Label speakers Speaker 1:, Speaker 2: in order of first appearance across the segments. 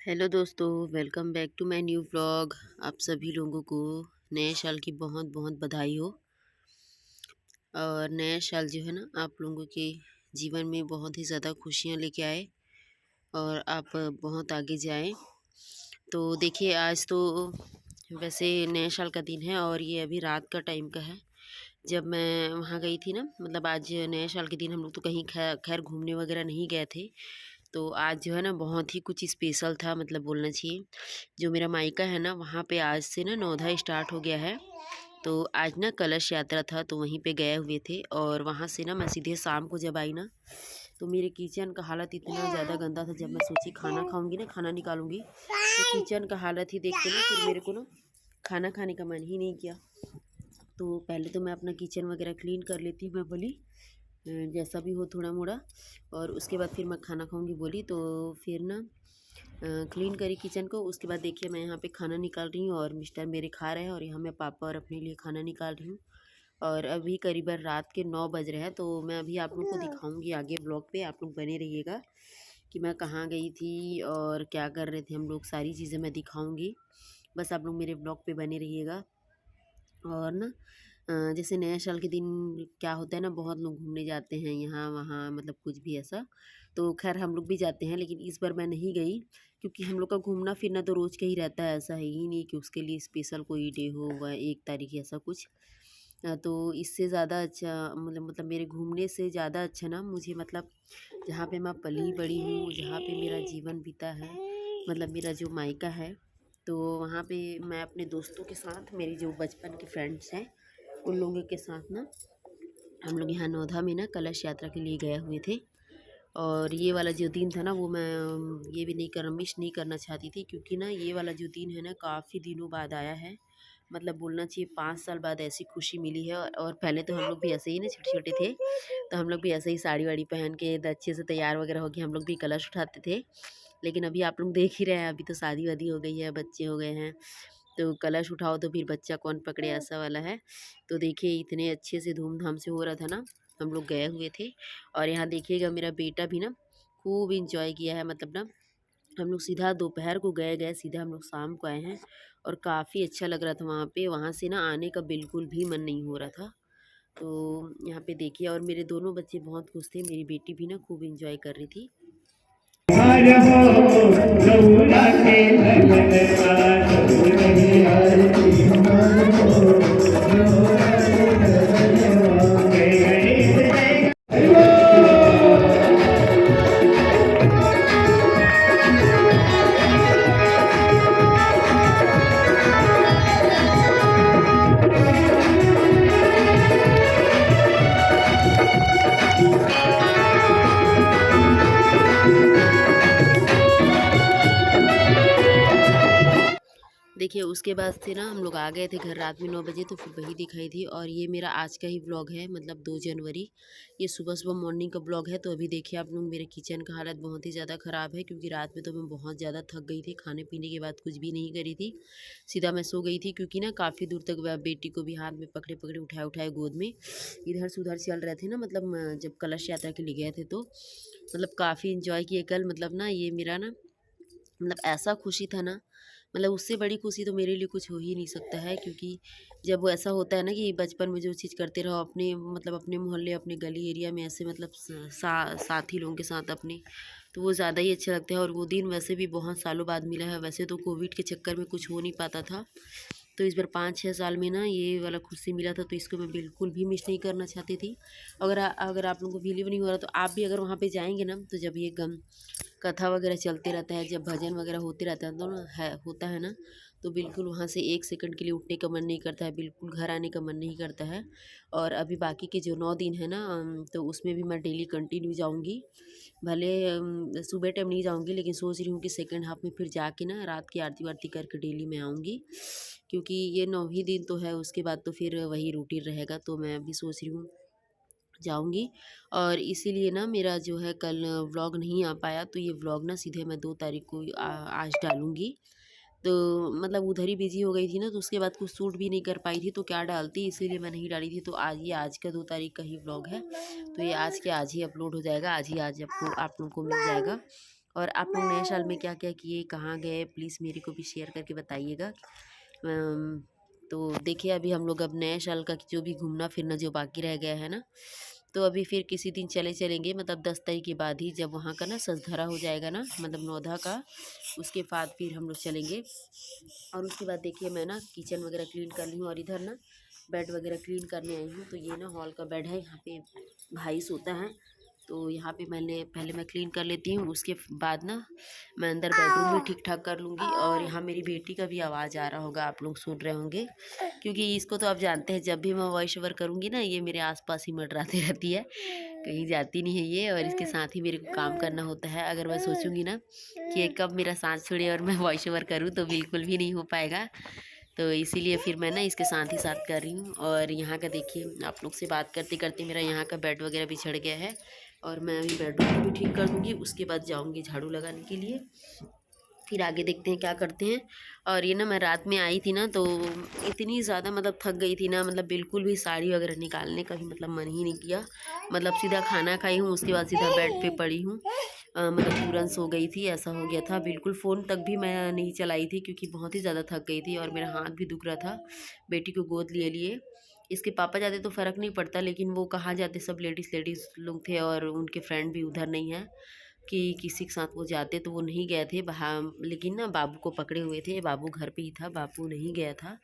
Speaker 1: Hello दोस्तों, welcome back to my new vlog. आप सभी लोगों को नए साल की बहुत बहुत बधाई हो। और नया साल जो है ना, आप लोगों के जीवन में बहुत ही ज़्यादा खुशियां लेके आए और आप बहुत आगे जाएं। तो देखिए, आज तो वैसे नए साल का दिन है और ये अभी रात का टाइम का है। जब मैं वहाँ गई थी ना, मतलब आज नए साल के दिन हम लोग तो कहीं खैर घूमने वगैरह नहीं गए थे। तो आज जो है ना, बहुत ही कुछ स्पेशल था, मतलब बोलना चाहिए। जो मेरा मायका है ना, वहाँ पे आज से ना नौधा स्टार्ट हो गया है। तो आज ना कलश यात्रा था, तो वहीं पे गए हुए थे। और वहाँ से ना मैं सीधे शाम को जब आई ना, तो मेरे किचन का हालत इतना ज़्यादा गंदा था। जब मैं सोची खाना खाऊंगी ना, खाना निकालूंगी, तो किचन का हालत ही देख के ना फिर मेरे को ना खाना खाने का मन ही नहीं किया। तो पहले तो मैं अपना किचन वगैरह क्लीन कर लेती, मैं बोली जैसा भी हो थोड़ा मोड़ा, और उसके बाद फिर मैं खाना खाऊंगी बोली। तो फिर ना क्लीन करी किचन को। उसके बाद देखिए, मैं यहाँ पे खाना निकाल रही हूँ और मिस्टर मेरे खा रहे हैं, और यहाँ मैं पापा और अपने लिए खाना निकाल रही हूँ। और अभी करीबन रात के 9 बज रहे हैं। तो मैं अभी आप लोग को दिखाऊंगी आगे ब्लॉग पे, आप लोग बने रहिएगा कि मैं कहाँ गई थी और क्या कर रहे थे हम लोग। सारी चीज़ें मैं दिखाऊंगी, बस आप लोग मेरे ब्लॉग पे बने रहिएगा। और ना जैसे नया साल के दिन क्या होता है ना, बहुत लोग घूमने जाते हैं यहाँ वहाँ, मतलब कुछ भी ऐसा। तो खैर हम लोग भी जाते हैं, लेकिन इस बार मैं नहीं गई, क्योंकि हम लोग का घूमना फिरना तो रोज़ का ही रहता है। ऐसा है ही नहीं कि उसके लिए स्पेशल कोई डे हो व 1 तारीख ऐसा कुछ। तो इससे ज़्यादा अच्छा, मतलब मेरे घूमने से ज़्यादा अच्छा ना मुझे, मतलब जहाँ पे मैं पली बड़ी हूँ, जहाँ पे मेरा जीवन बीता है, मतलब मेरा जो मायका है, तो वहाँ पे मैं अपने दोस्तों के साथ, मेरी जो बचपन के फ्रेंड्स हैं, उन लोगों के साथ ना हम लोग यहाँ नौधा में ना कलश यात्रा के लिए गए हुए थे। और ये वाला जो दिन था ना, वो मैं ये भी नहीं कर मिस नहीं करना चाहती थी, क्योंकि ना ये वाला जो दिन है ना, काफ़ी दिनों बाद आया है। मतलब बोलना चाहिए 5 साल बाद ऐसी खुशी मिली है। और पहले तो हम लोग भी ऐसे ही ना, छोटे छोटे थे, तो हम लोग भी ऐसे ही साड़ी वाड़ी पहन के अच्छे से तैयार वगैरह होके हम लोग भी कलश उठाते थे। लेकिन अभी आप लोग देख ही रहे हैं, अभी तो शादी वादी हो गई है, बच्चे हो गए हैं, तो कलश उठाओ तो फिर बच्चा कौन पकड़े, ऐसा वाला है। तो देखिए, इतने अच्छे से धूमधाम से हो रहा था ना, हम लोग गए हुए थे। और यहाँ देखिएगा, मेरा बेटा भी ना खूब इंजॉय किया है। मतलब ना हम लोग सीधा दोपहर को गए गए सीधा हम लोग शाम को आए हैं। और काफ़ी अच्छा लग रहा था वहाँ पे। वहाँ से ना आने का बिल्कुल भी मन नहीं हो रहा था। तो यहाँ पे देखिए, और मेरे दोनों बच्चे बहुत खुश थे, मेरी बेटी भी ना खूब इंजॉय कर रही थी। देखिए, उसके बाद से ना हम लोग आ गए थे घर रात में 9 बजे, तो फिर वही दिखाई थी। और ये मेरा आज का ही ब्लॉग है, मतलब 2 जनवरी। ये सुबह सुबह मॉर्निंग का ब्लॉग है। तो अभी देखिए आप लोग, मेरे किचन का हालत बहुत ही ज़्यादा ख़राब है, क्योंकि रात में तो मैं बहुत ज़्यादा थक गई थी, खाने पीने के बाद कुछ भी नहीं करी थी, सीधा मैं सो गई थी। क्योंकि ना काफ़ी दूर तक बेटी को भी हाथ में पकड़े पकड़े उठाए उठाए गोद में इधर से उधर चल रहे थे ना। मतलब जब कलश यात्रा के लिए गए थे, तो मतलब काफ़ी इंजॉय किए कल। मतलब ना ये मेरा ना, मतलब ऐसा खुशी था ना, मतलब उससे बड़ी खुशी तो मेरे लिए कुछ हो ही नहीं सकता है। क्योंकि जब वो ऐसा होता है ना कि बचपन में जो चीज़ करते रहो अपने, मतलब अपने मोहल्ले, अपने गली एरिया में ऐसे, मतलब साथी लोगों के साथ अपने, तो वो ज़्यादा ही अच्छा लगता है। और वो दिन वैसे भी बहुत सालों बाद मिला है। वैसे तो कोविड के चक्कर में कुछ हो नहीं पाता था, तो इस बार 5-6 साल में ना ये वाला खुशी मिला था, तो इसको मैं बिल्कुल भी मिस नहीं करना चाहती थी। अगर आप लोगों को बिलीव नहीं हो रहा, तो आप भी अगर वहाँ पे जाएंगे ना, तो जब ये गम कथा वगैरह चलते रहता है, जब भजन वगैरह होते रहता है, तो ना है होता है ना, तो बिल्कुल वहाँ से 1 सेकंड के लिए उठने का मन नहीं करता है, बिल्कुल घर आने का मन नहीं करता है। और अभी बाकी के जो 9 दिन है ना, तो उसमें भी मैं डेली कंटिन्यू जाऊँगी। भले सुबह टाइम नहीं जाऊँगी, लेकिन सोच रही हूँ कि सेकंड हाफ में फिर जाके ना रात की आरती वारती करके डेली मैं आऊँगी। क्योंकि ये 9 ही दिन तो है, उसके बाद तो फिर वही रूटीन रहेगा। तो मैं अभी सोच रही हूँ जाऊँगी। और इसीलिए ना मेरा जो है कल व्लॉग नहीं आ पाया, तो ये व्लॉग ना सीधे मैं 2 तारीख को आज डालूँगी। तो मतलब उधर ही बिज़ी हो गई थी ना, तो उसके बाद कुछ शूट भी नहीं कर पाई थी, तो क्या डालती, इसीलिए मैं नहीं डाली थी। तो आज का 2 तारीख का ही व्लॉग है, तो ये आज के आज ही अपलोड हो जाएगा, आज ही आज आपको आप लोगों को मिल जाएगा। और आप लोग नए साल में क्या क्या किए, कहाँ गए, प्लीज़ मेरे को भी शेयर करके बताइएगा। तो देखिए अभी हम लोग अब नए साल का जो भी घूमना फिरना जो बाकी रह गया है ना, तो अभी फिर किसी दिन चलेंगे, मतलब 10 तारीख के बाद ही, जब वहाँ का ना सजधरा हो जाएगा ना, मतलब नौधा का, उसके बाद फिर हम लोग चलेंगे। और उसके बाद देखिए मैं ना किचन वगैरह क्लीन कर ली हूँ, और इधर ना बेड वगैरह क्लीन करने आई हूँ। तो ये ना हॉल का बेड है, यहाँ पे भाई सोता है, तो यहाँ पे पहले मैं क्लीन कर लेती हूँ। उसके बाद ना मैं अंदर बेडरूम भी ठीक ठाक कर लूँगी। और यहाँ मेरी बेटी का भी आवाज़ आ रहा होगा, आप लोग सुन रहे होंगे, क्योंकि इसको तो आप जानते हैं, जब भी मैं वॉइस ओवर करूँगी ना, ये मेरे आसपास ही मंडराती रहती है, कहीं जाती नहीं है ये। और इसके साथ ही मेरे को काम करना होता है। अगर मैं सोचूंगी ना कि ये कब मेरा सांस छोड़े और मैं वॉइस ओवर करूँ, तो बिल्कुल भी नहीं हो पाएगा। तो इसीलिए फिर मैं ना इसके साथ ही साथ कर रही हूँ। और यहाँ का देखिए, आप लोग से बात करते करते मेरा यहाँ का बेड वगैरह भी छड़ गया है, और मैं अभी बेडरूम को भी ठीक कर दूँगी। उसके बाद जाऊँगी झाड़ू लगाने के लिए, फिर आगे देखते हैं क्या करते हैं। और ये ना मैं रात में आई थी ना, तो इतनी ज़्यादा मतलब थक गई थी ना, मतलब बिल्कुल भी साड़ी वगैरह निकालने का भी मतलब मन ही नहीं किया। मतलब सीधा खाना खाई हूँ, उसके बाद सीधा बेड पे पड़ी हूँ। मतलब तुरंत सो गई थी, ऐसा हो गया था। बिल्कुल फ़ोन तक भी मैं नहीं चलाई थी, क्योंकि बहुत ही ज़्यादा थक गई थी, और मेरा हाथ भी दुख रहा था बेटी को गोद लिए लिए। इसके पापा जाते तो फ़र्क नहीं पड़ता, लेकिन वो कहाँ जाते, सब लेडीज़ लोग थे, और उनके फ्रेंड भी उधर नहीं है कि किसी के साथ वो जाते, तो वो नहीं गए थे बाहर। लेकिन ना बाबू को पकड़े हुए थे, बाबू घर पे ही था, बाबू नहीं गया था।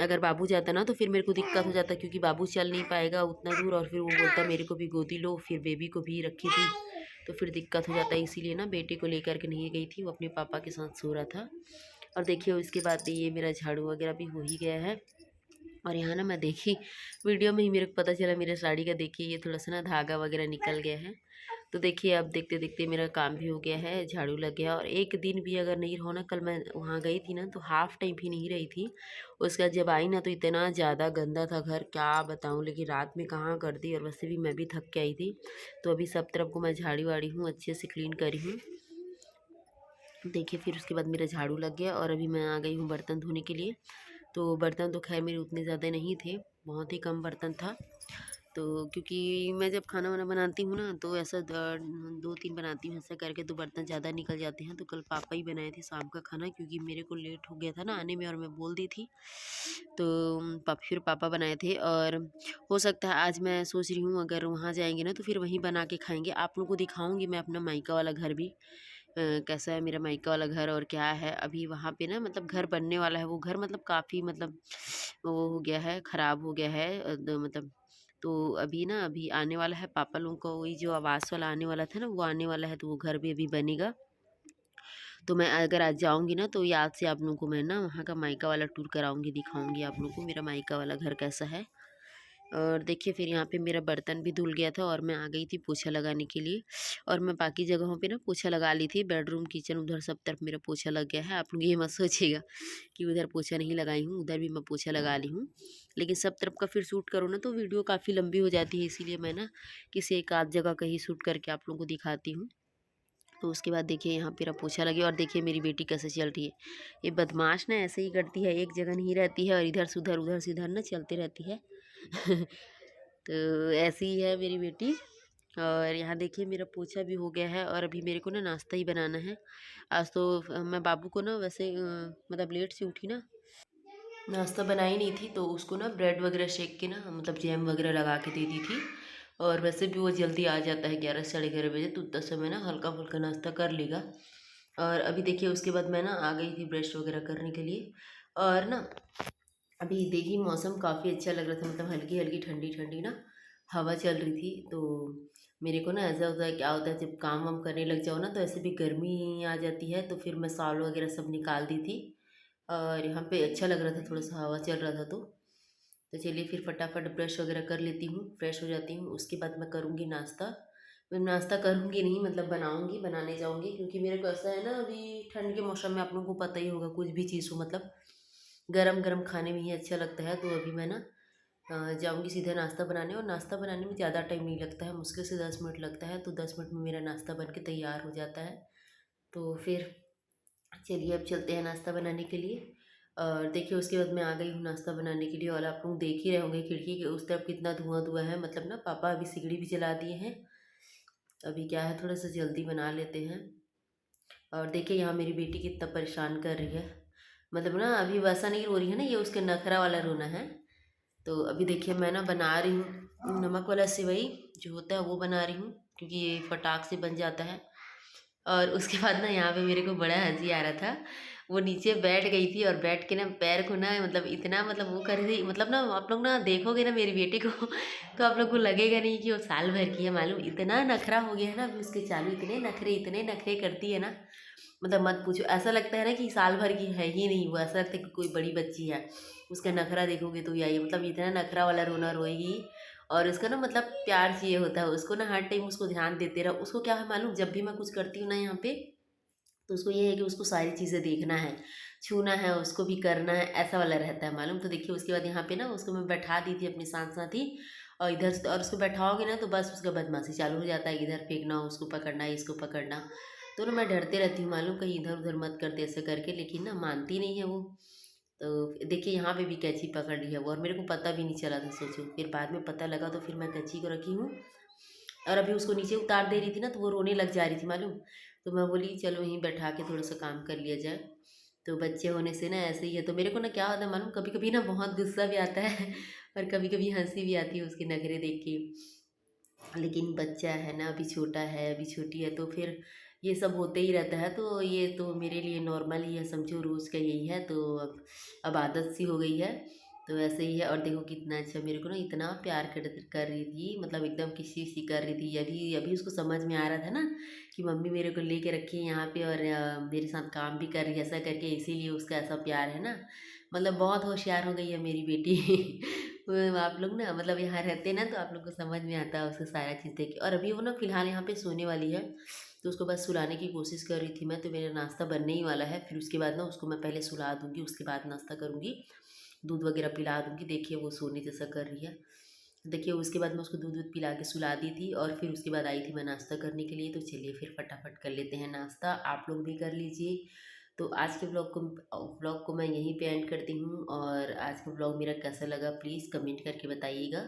Speaker 1: अगर बाबू जाता ना, तो फिर मेरे को दिक्कत हो जाता, क्योंकि बाबू चल नहीं पाएगा उतना दूर, और फिर वो बोलता मेरे को भी गोदी लो, फिर बेबी को भी रखी थी, तो फिर दिक्कत हो जाता है। इसीलिए ना बेटे को लेकर के नहीं गई थी, वो अपने पापा के साथ सो रहा था। और देखिए उसके बाद ये मेरा झाड़ू वगैरह भी हो ही गया है। और यहाँ ना मैं देखी वीडियो में ही मेरे को पता चला, मेरे साड़ी का देखिए ये थोड़ा सा ना धागा वगैरह निकल गया है। तो देखिए अब देखते देखते मेरा काम भी हो गया है, झाड़ू लग गया। और एक दिन भी अगर नहीं रहो ना, कल मैं वहाँ गई थी ना, तो हाफ टाइम भी नहीं रही थी। उसके बाद जब आई ना, तो इतना ज़्यादा गंदा था घर, क्या बताऊँ। लेकिन रात में कहाँ कर दी, और वैसे भी मैं भी थक के आई थी। तो अभी सब तरफ को मैं झाड़ी वाड़ी हूँ, अच्छे से क्लीन करी हूँ। देखिए फिर उसके बाद मेरा झाड़ू लग गया, और अभी मैं आ गई हूँ बर्तन धोने के लिए। तो बर्तन तो खैर मेरे उतने ज़्यादा नहीं थे, बहुत ही कम बर्तन था। तो क्योंकि मैं जब खाना वाना बनाती हूँ ना, तो ऐसा 2-3 बनाती हूँ, ऐसा करके तो बर्तन ज़्यादा निकल जाते हैं। तो कल पापा ही बनाए थे शाम का खाना, क्योंकि मेरे को लेट हो गया था ना आने में, और मैं बोल दी थी। तो फिर पापा बनाए थे। और हो सकता है आज मैं सोच रही हूँ, अगर वहाँ जाएंगे ना, तो फिर वहीं बना के खाएंगे। आप लोगों को दिखाऊंगी मैं अपना मायका वाला घर भी, कैसा है मेरा मायका वाला घर, और क्या है अभी वहाँ पे ना, मतलब घर बनने वाला है। वो घर मतलब काफ़ी मतलब वो हो गया है, ख़राब हो गया है, मतलब। तो अभी ना अभी आने वाला है पापा लोगों को, वही जो आवास वाला आने वाला था ना, वो आने वाला है, तो वो घर भी अभी बनेगा। तो मैं अगर आज जाऊँगी ना, तो याद से आप लोगों को मैं ना वहाँ का मायका वाला टूर कराऊँगी, दिखाऊँगी आप लोगों को मेरा मायका वाला घर कैसा है। और देखिए फिर यहाँ पे मेरा बर्तन भी धुल गया था, और मैं आ गई थी पोछा लगाने के लिए। और मैं बाकी जगहों पे ना पोछा लगा ली थी, बेडरूम किचन उधर सब तरफ मेरा पोछा लग गया है। आप लोग ये मत सोचिएगा कि उधर पोछा नहीं लगाई हूँ, उधर भी मैं पोछा लगा ली हूँ। लेकिन सब तरफ का फिर शूट करो ना, तो वीडियो काफ़ी लंबी हो जाती है, इसीलिए मैं ना किसी एक आध जगह का ही शूट करके आप लोगों को दिखाती हूँ। तो उसके बाद देखिए यहाँ मेरा पोछा लगे, और देखिए मेरी बेटी कैसे चल रही है। ये बदमाश ना ऐसे ही करती है, एक जगह नहीं रहती है, और इधर से उधर ना चलती रहती है। तो ऐसी ही है मेरी बेटी। और यहाँ देखिए मेरा पोछा भी हो गया है, और अभी मेरे को ना नाश्ता ही बनाना है। आज तो मैं बाबू को ना वैसे मतलब लेट से उठी ना, नाश्ता बनाई नहीं थी, तो उसको ना ब्रेड वगैरह शेक के ना, मतलब जैम वगैरह लगा के दे दी थी। और वैसे भी वो जल्दी आ जाता है 11 साढ़े 11 बजे, तो उतना समय ना हल्का फुल्का नाश्ता कर लेगा। और अभी देखिए उसके बाद मैं ना आ गई थी ब्रश वगैरह करने के लिए। और ना अभी देखिए मौसम काफ़ी अच्छा लग रहा था, मतलब हल्की हल्की ठंडी ठंडी ना हवा चल रही थी। तो मेरे को ना ऐसा होता है, क्या होता है, जब काम वाम करने लग जाओ ना, तो ऐसे भी गर्मी आ जाती है, तो फिर मैं साल वगैरह सब निकाल दी थी। और यहाँ पे अच्छा लग रहा था, थोड़ा सा हवा चल रहा था। तो चलिए फिर फटाफट ब्रश वगैरह कर लेती हूँ, फ्रेश हो जाती हूँ। उसके बाद मैं करूँगी नाश्ता। मैं नाश्ता करूँगी नहीं, मतलब बनाऊँगी, बनाने जाऊँगी, क्योंकि मेरे को ऐसा है ना, अभी ठंड के मौसम में आप लोगों को पता ही होगा, कुछ भी चीज़ हो मतलब गरम गरम खाने में ही अच्छा लगता है। तो अभी मैं ना जाऊँगी सीधा नाश्ता बनाने, और नाश्ता बनाने में ज़्यादा टाइम नहीं लगता है, मुश्किल से 10 मिनट लगता है। तो 10 मिनट में मेरा नाश्ता बन के तैयार हो जाता है। तो फिर चलिए अब चलते हैं नाश्ता बनाने के लिए। और देखिए उसके बाद मैं आ गई हूँ नाश्ता बनाने के लिए, और आप लोग देख ही रहे होंगे खिड़की के उस तरफ कितना धुआं धुआं है, मतलब ना पापा अभी सिगड़ी भी जला दिए हैं। अभी क्या है, थोड़ा सा जल्दी बना लेते हैं। और देखिए यहाँ मेरी बेटी कितना परेशान कर रही है, मतलब ना अभी वैसा नहीं रो रही है ना, ये उसके नखरा वाला रोना है। तो अभी देखिए मैं ना बना रही हूँ नमक वाला सेवई जो होता है वो बना रही हूँ, क्योंकि ये फटाक से बन जाता है। और उसके बाद ना यहाँ पे मेरे को बड़ा हंसी आ रहा था, वो नीचे बैठ गई थी और बैठ के ना पैर को ना मतलब इतना मतलब वो कर रही थी, मतलब ना आप लोग ना देखोगे ना मेरी बेटी को तो आप लोग को लगेगा नहीं कि वो साल भर की है, मालूम इतना नखरा हो गया है ना अभी उसके चालू, इतने नखरे करती है ना, मतलब मत पूछो। ऐसा लगता है ना कि साल भर की है ही नहीं, वो ऐसा लगता है कि कोई बड़ी बच्ची है। उसका नखरा देखोगे तो यही मतलब इतना नखरा वाला रोना रोएगी। और उसका ना मतलब प्यार चाहिए होता है उसको ना, हर टाइम उसको ध्यान देते रहो। उसको क्या है मालूम, जब भी मैं कुछ करती हूँ ना यहाँ पे, तो उसको ये है कि उसको सारी चीज़ें देखना है, छूना है, उसको भी करना है, ऐसा वाला रहता है मालूम। तो देखिए उसके बाद यहाँ पे ना उसको मैं बैठा दी थी अपने साथ साथ ही, और इधर से और उसको बैठाओगे ना तो बस उसका बदमाशी चालू हो जाता है, इधर फेंकना, उसको पकड़ना, इसको पकड़ना। तो ना मैं डरते रहती हूँ मालूम, कहीं इधर उधर मत करते ऐसे करके, लेकिन ना मानती नहीं है वो। तो देखिए यहाँ पे भी कैंची पकड़ ली है वो, और मेरे को पता भी नहीं चला था, सोचो फिर बाद में पता लगा, तो फिर मैं कैंची को रखी हूँ। और अभी उसको नीचे उतार दे रही थी ना तो वो रोने लग जा रही थी मालूम। तो मैं बोली चलो यहीं बैठा के थोड़ा सा काम कर लिया जाए। तो बच्चे होने से ना ऐसे ही है। तो मेरे को ना क्या होता है मालूम, कभी कभी ना बहुत गुस्सा भी आता है और कभी कभी हंसी भी आती है उसके नखरे देख के। लेकिन बच्चा है ना, अभी छोटा है, अभी छोटी है, तो फिर ये सब होते ही रहता है। तो ये तो मेरे लिए नॉर्मल ही है, समझो रोज़ का यही है। तो अब आदत सी हो गई है, तो ऐसे ही है। और देखो कितना अच्छा मेरे को ना इतना प्यार कर रही थी, मतलब एकदम किसी सी कर रही थी। अभी अभी उसको समझ में आ रहा था ना कि मम्मी मेरे को लेके रखी है यहाँ पे, और मेरे साथ काम भी कर रही है ऐसा करके, इसीलिए उसका ऐसा प्यार है ना। मतलब बहुत होशियार हो गई है मेरी बेटी वो आप लोग ना मतलब यहाँ रहते ना तो आप लोग को समझ में आता है उसका सारा चीज़ देख के। और अभी वो ना फिलहाल यहाँ पे सोने वाली है, तो उसको बस सुलाने की कोशिश कर रही थी मैं। तो मेरा नाश्ता बनने ही वाला है, फिर उसके बाद ना उसको मैं पहले सुला दूँगी, उसके बाद नाश्ता करूँगी, दूध वगैरह पिला दूँगी। देखिए वो सोने जैसा कर रही है। देखिए उसके बाद मैं उसको दूध वूध पिला के सुला दी थी, और फिर उसके बाद आई थी मैं नाश्ता करने के लिए। तो चलिए फिर फटाफट कर लेते हैं नाश्ता, आप लोग भी कर लीजिए। तो आज के ब्लॉग को मैं यहीं पे एंड करती हूँ। और आज का ब्लॉग मेरा कैसा लगा प्लीज़ कमेंट करके बताइएगा।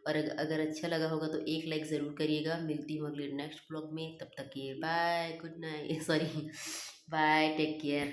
Speaker 1: और अगर अच्छा लगा होगा तो एक लाइक ज़रूर करिएगा। मिलती हूँ अगले नेक्स्ट ब्लॉग में, तब तक के bye, good night, sorry bye, take care.